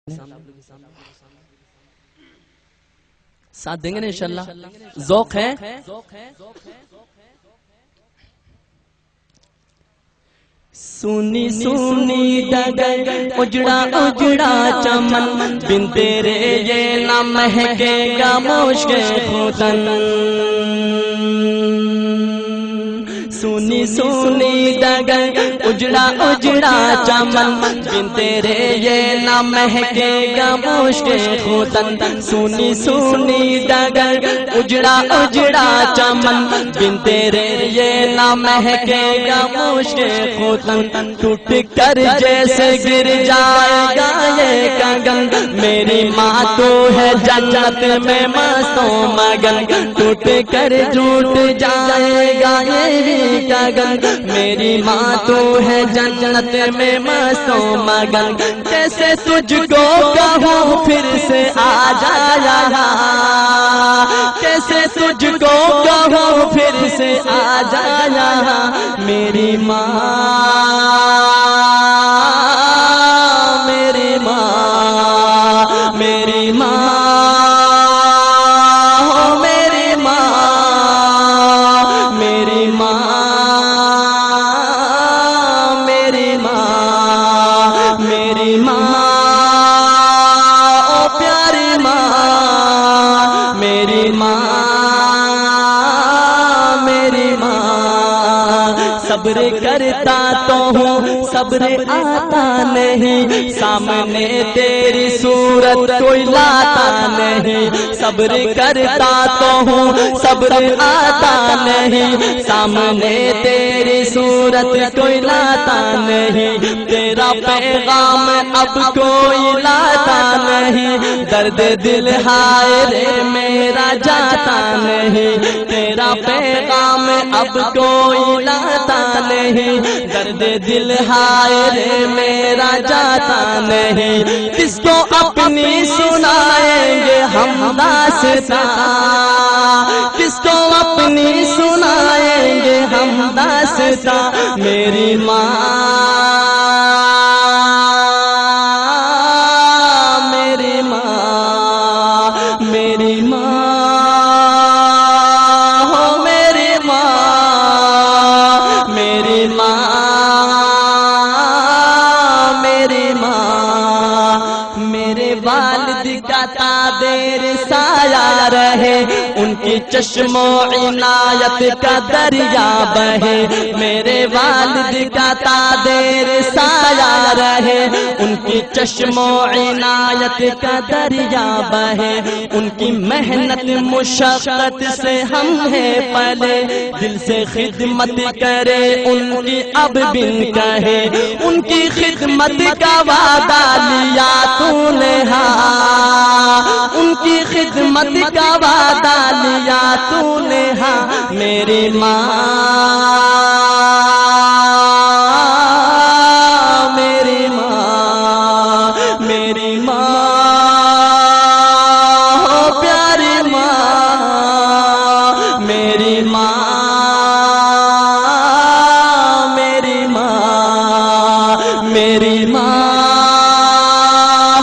ساتھ دیں گے نا انشاءاللہ. ذوق ہے. سونی سونی ڈگر اجڑا اجڑا چمن بن تیرے یہ نہ مہکے گا مشک ختن. سونی سونی ڈگر اجڑا اجڑا چمن بن تیرے یہ نہ مہکے گا مشک ختن. سونی سونی ڈگر اجڑا اجڑا چمن بن تیرے یہ نہ مہکے گا مشک ختن. ٹوٹ کر جیسے گر جائے گا یہ کنگن میری ماں تو ہے جنت میں مست و مگن. ٹوٹ کر ٹوٹ جائے گا یہ کنگن میری ماں تو ہے جنت میں مست و مگن. کیسے تجھ کو کہوں پھر سے آ جایا, کیسے تجھ کو کہوں پھر سے آ جایا میری ماں, میری ماں, میری ماں, میری ماں, میری ماں, میری ماں, میری ماں, او پیاری ماں, میری ماں, میری ماں. صبر کرتا تو ہوں صبر آتا نہیں, سامنے تیری صورت کوئی لاتا نہیں. صبر کرتا تو ہوں صبر آتا نہیں, سامنے تیری صورت کوئی لاتا نہیں. تیرا پیغام اب کوئی لاتا نہیں, درد دل ہائے رے میرا جاتا نہیں. تیرا پیغام اب کوئی لاتا نہیں, درد دل ہائے رے میرا جاتا نہیں. کس کو اپنی سنائیں گے ہم داستاں, کس کو اپنی سنائیں گے ہم داستاں میری ماں, میری ماں, میری ماں, ہو میری ماں, میری ماں, میری ماں. میرے والد کا تابیر سایہ رہے, ان کی چشم و عنایت کا دریا بہے. میرے والد کا تابیر سایہ رہے, ان کی چشم و عنایت کا دریا بہے. ان کی محنت مشقت سے ہم ہیں پلے, دل سے خدمت کرے ان کی اب بن کہے. ان کی خدمت کا وعدہ لیا تو نے, ہاں ان کی خدمت کا وعدہ لیا تو نے, ہاں میری ماں, میری ماں, میری ماں, ہو پیاری ماں, میری ماں, میری ماں, میری ماں,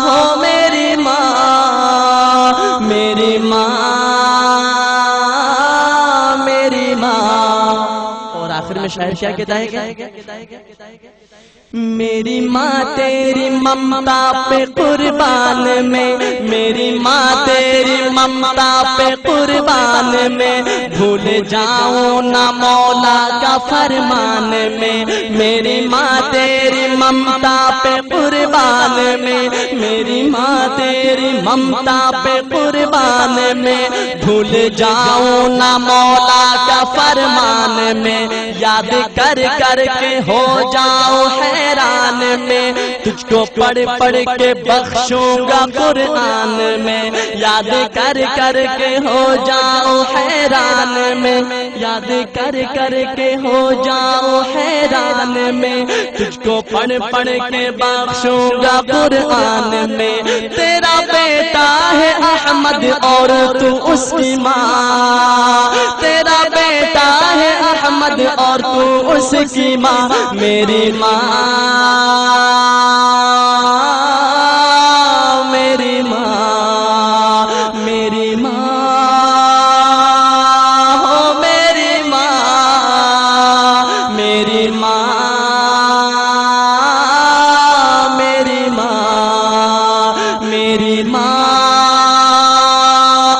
ہو میری ماں, میری ماں, میری ماں. اور آخر میں شاعر کیا کہتا ہے, میری ماں تیری ممتا پہ قربان میں, میری ماں تیری ممتا پہ قربان میں, بھول جاؤں نہ مولا کا فرمان میں. میری ماں تیری ممتا پہ قربان میں, میری ماں تیری ممتا پہ قربان میں, بھول جاؤں نہ مولا کا فرمان میں. یاد کر کر کے ہو جاؤں حیران میں, تجھ کو پڑھ پڑھ کے بخشوں گا قرآن میں. یاد کر کر کے ہو جاؤں حیران میں, یاد کر کر کے ہو جاؤں حیران میں, تجھ کو پڑھ پڑھ کے بخشوں گا قرآن میں. تیرا بیٹا ہے احمد اور تو اس کی ماں, تیرا بیٹا ہے احمد اور تو اس کی ماں. میری ماں, میری ماں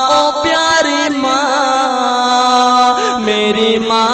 او پیاری ماں میری ماں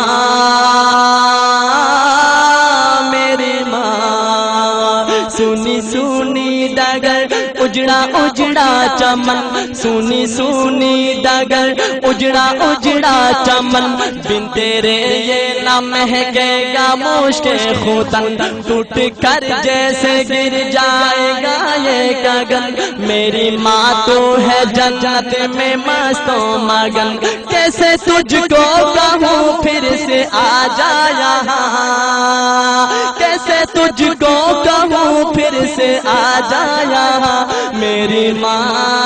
میری ماں سونی سونی ڈگر اجڑا اجڑا چمن سونی سونی ڈگر اجڑا اجڑا چمن بن تیرے یہ نہ مہکے گا مشک خوتن ٹوٹ کر جیسے گر جائے گا یہ گگن میری ماں تو ہے جنت میں مست و مگن کیسے تجھ کو کہوں پھر سے آ جا یہاں کیسے تجھ کو کہوں پھر سے آ جا یہاں میری ماں